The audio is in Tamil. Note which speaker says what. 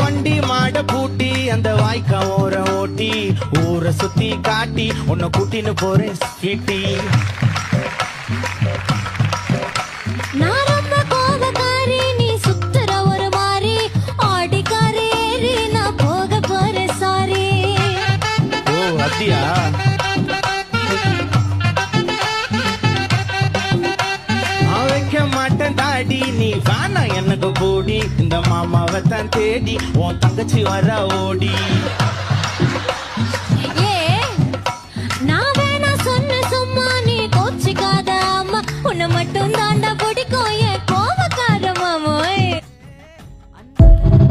Speaker 1: வண்டி மாட பூட்டி அந்த வாய்க்கா ஓர ஓட்டி ஊரை சுத்தி காட்டி உன்னை கூட்டின்னு போறேன் ஸ்வீட்டி.
Speaker 2: நான் ரொம்ப கோபக்காரி, நீ சுத்துற ஒரு மாறி, ஆடிக்காரி ஏறி நான் போக போறேன் சாரி.
Speaker 1: ஓ அப்படியா? வைக்க மாட்டேன் தாடி, நீ வேணா எனக்கு போடி, இந்த மாமாவை தான் தேடி உன் தங்கச்சி வர ஓடி.